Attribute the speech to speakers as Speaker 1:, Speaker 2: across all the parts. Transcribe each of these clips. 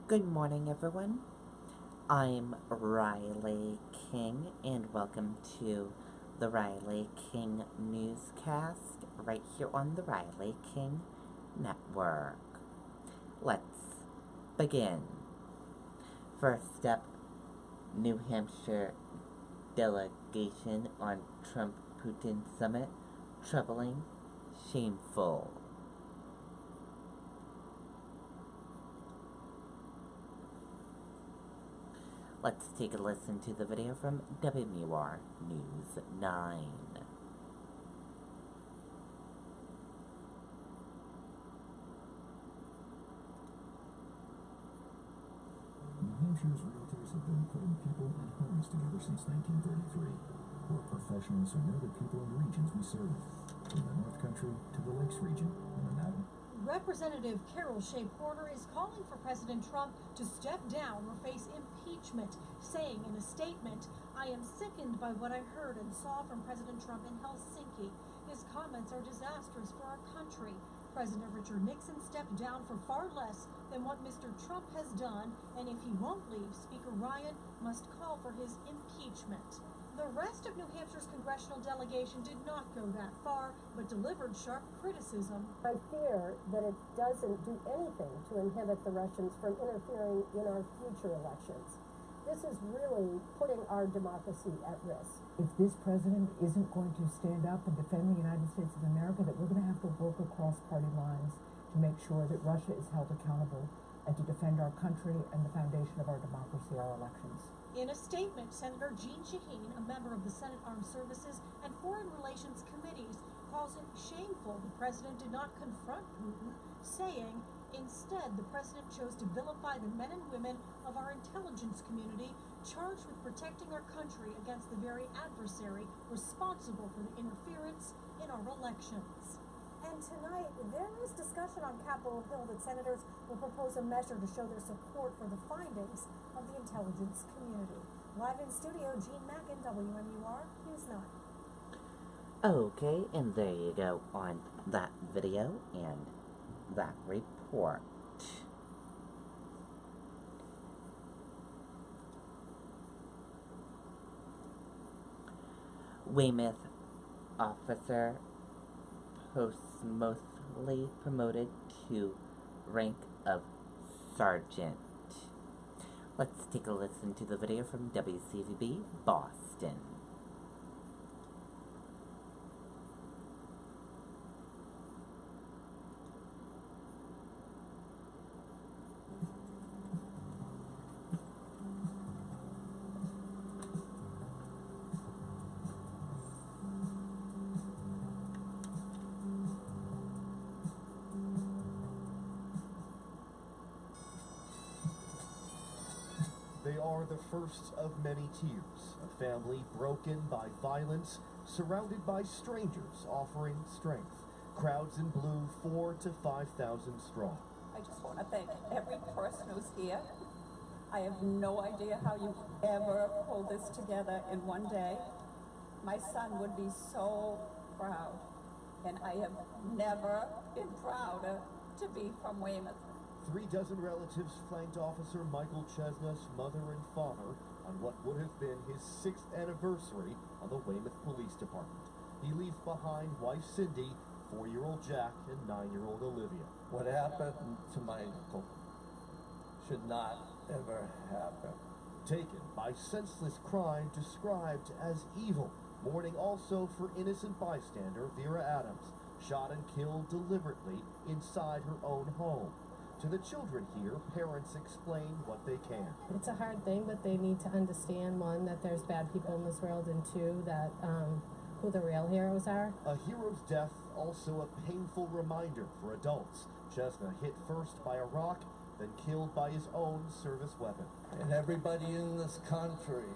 Speaker 1: Good morning, everyone. I'm Riley King, and welcome to the Riley King Newscast right here on the Riley King Network. Let's begin. First up, New Hampshire delegation on Trump-Putin summit. Troubling, shameful. Let's take a listen to the video from WMUR News 9.
Speaker 2: New Hampshire's realtors have been putting people and homes together since 1933. We're professionals who know the people and regions we serve, from the North Country to the Lakes region and the mountain.
Speaker 3: Representative Carol Shea Porter is calling for President Trump to step down or face impeachment, saying in a statement, "I am sickened by what I heard and saw from President Trump in Helsinki. His comments are disastrous for our country. President Richard Nixon stepped down for far less than what Mr. Trump has done, and if he won't leave, Speaker Ryan must call for his impeachment." The rest of New Hampshire's congressional delegation did not go that far, but delivered sharp criticism.
Speaker 4: I fear that it doesn't do anything to inhibit the Russians from interfering in our future elections. This is really putting our democracy at risk.
Speaker 5: If this president isn't going to stand up and defend the United States of America, that we're going to have to work across party lines to make sure that Russia is held accountable and to defend our country and the foundation of our democracy, our elections.
Speaker 3: In a statement, Senator Jeanne Shaheen, a member of the Senate Armed Services and Foreign Relations Committees, calls it shameful the president did not confront Putin, saying, "Instead, the president chose to vilify the men and women of our intelligence community charged with protecting our country against the very adversary responsible for the interference in our elections." And tonight, there is discussion on Capitol Hill that senators will propose a measure to show their support for the findings of the intelligence community. Live in studio, Jean Mackin, WMUR News 9.
Speaker 1: Okay, and there you go on that video and that report. Weymouth officer posthumously promoted to rank of sergeant. Let's take a listen to the video from WCVB Boston.
Speaker 6: They are the first of many tears, a family broken by violence, surrounded by strangers offering strength. Crowds in blue, 4,000 to 5,000 strong.
Speaker 7: I just want to thank every person who's here. I have no idea how you ever pulled this together in one day. My son would be so proud, and I have never been prouder to be from Weymouth.
Speaker 6: 36 relatives flanked Officer Michael Chesnutt's mother and father on what would have been his 6th anniversary on the Weymouth Police Department. He leaves behind wife Cindy, 4-year-old Jack, and 9-year-old Olivia.
Speaker 8: What happened to my uncle should not ever happen.
Speaker 6: Taken by senseless crime described as evil. Mourning also for innocent bystander Vera Adams, shot and killed deliberately inside her own home. To the children here, parents explain what they can.
Speaker 9: It's a hard thing, but they need to understand, one, that there's bad people in this world, and two, that who the real heroes are.
Speaker 6: A hero's death, also a painful reminder for adults. Chesnut hit first by a rock, then killed by his own service weapon.
Speaker 8: And everybody in this country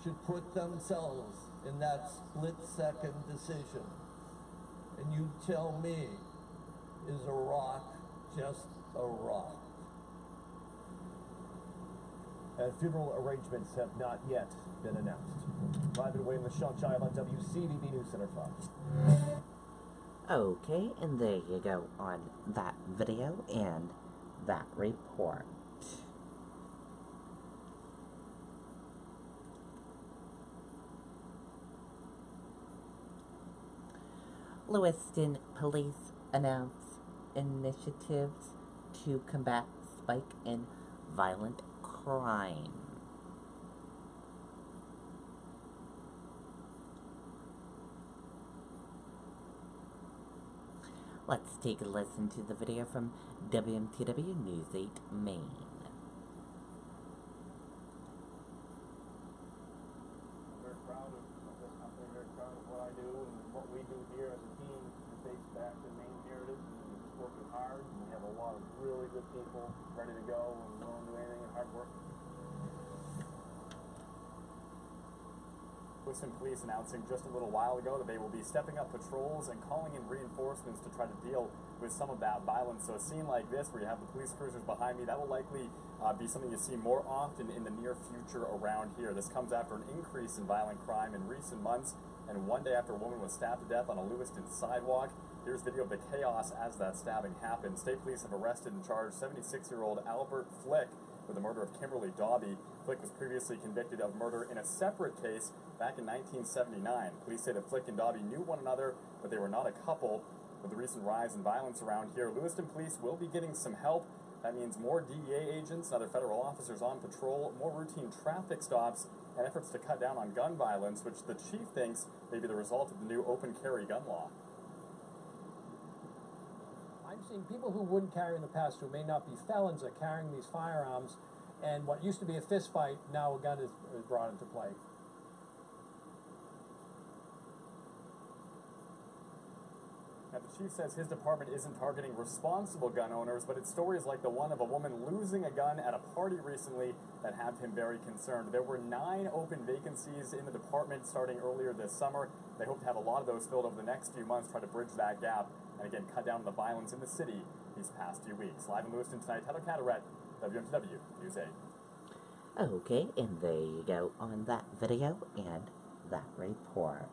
Speaker 8: should put themselves in that split-second decision. And you tell me, is a rock just a rock?
Speaker 6: And funeral arrangements have not yet been announced. Live and away in the Sean Child on WCVB News Center 5.
Speaker 1: Okay, and there you go on that video and that report. Lewiston police announce initiatives to combat spike in violent crime. Let's take a listen to the video from WMTW News 8 Maine.
Speaker 10: I'm very proud of this company, very proud of what I do and what we do here as a team. It dates back to Maine heritage and just working hard. And we have a lot of really good people ready to go and willing to do anything and hard work.
Speaker 11: Lewiston Police announcing just a little while ago that they will be stepping up patrols and calling in reinforcements to try to deal with some of that violence. So a scene like this, where you have the police cruisers behind me, that will likely be something you see more often in the near future around here. This comes after an increase in violent crime in recent months, and one day after a woman was stabbed to death on a Lewiston sidewalk. Here's video of the chaos as that stabbing happened. State police have arrested and charged 76-year-old Albert Flick with the murder of Kimberly Dobby. Flick was previously convicted of murder in a separate case back in 1979. Police say that Flick and Dobby knew one another, but they were not a couple. With the recent rise in violence around here, Lewiston police will be getting some help. That means more DEA agents and other federal officers on patrol, more routine traffic stops, and efforts to cut down on gun violence, which the chief thinks may be the result of the new open carry gun law.
Speaker 12: I'm seeing people who wouldn't carry in the past, who may not be felons, are carrying these firearms, and what used to be a fist fight, now a gun is brought into play.
Speaker 11: Now, the chief says his department isn't targeting responsible gun owners, but it's stories like the one of a woman losing a gun at a party recently that have him very concerned. There were 9 open vacancies in the department starting earlier this summer. They hope to have a lot of those filled over the next few months, try to bridge that gap, and again, cut down on the violence in the city these past few weeks. Live in Lewiston tonight, Heather Cataret, WMTW News 8.
Speaker 1: Okay, and there you go on that video and that report.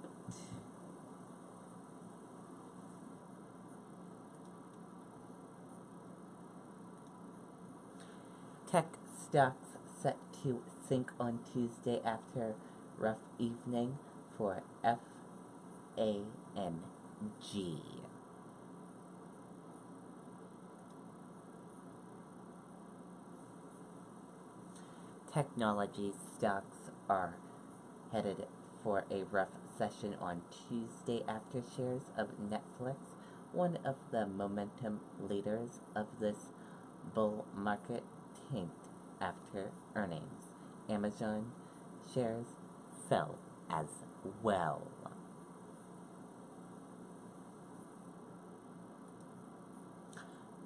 Speaker 1: Tech stocks set to sink on Tuesday after rough evening for FANG. Technology stocks are headed for a rough session on Tuesday after shares of Netflix, one of the momentum leaders of this bull market, tanked after earnings. Amazon shares fell as well.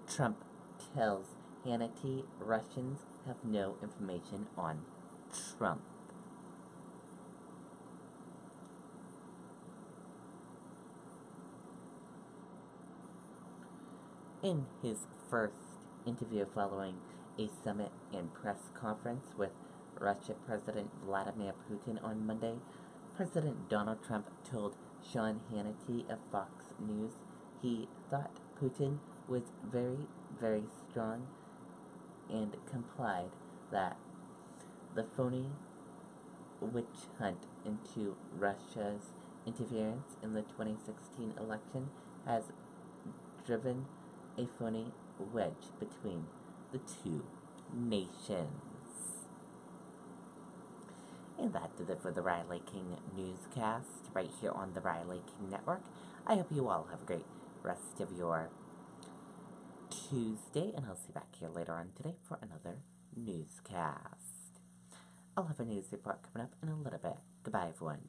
Speaker 1: Trump tells Hannity Russians have no information on Trump. In his first interview following a summit and press conference with Russia President Vladimir Putin on Monday, President Donald Trump told Sean Hannity of Fox News he thought Putin was very, very strong and complied that the phony witch hunt into Russia's interference in the 2016 election has driven a phony wedge between the two nations. And that did it for the Riley King Newscast right here on the Riley King Network. I hope you all have a great rest of your Tuesday, and I'll see you back here later on today for another newscast. I'll have a news report coming up in a little bit. Goodbye, everyone.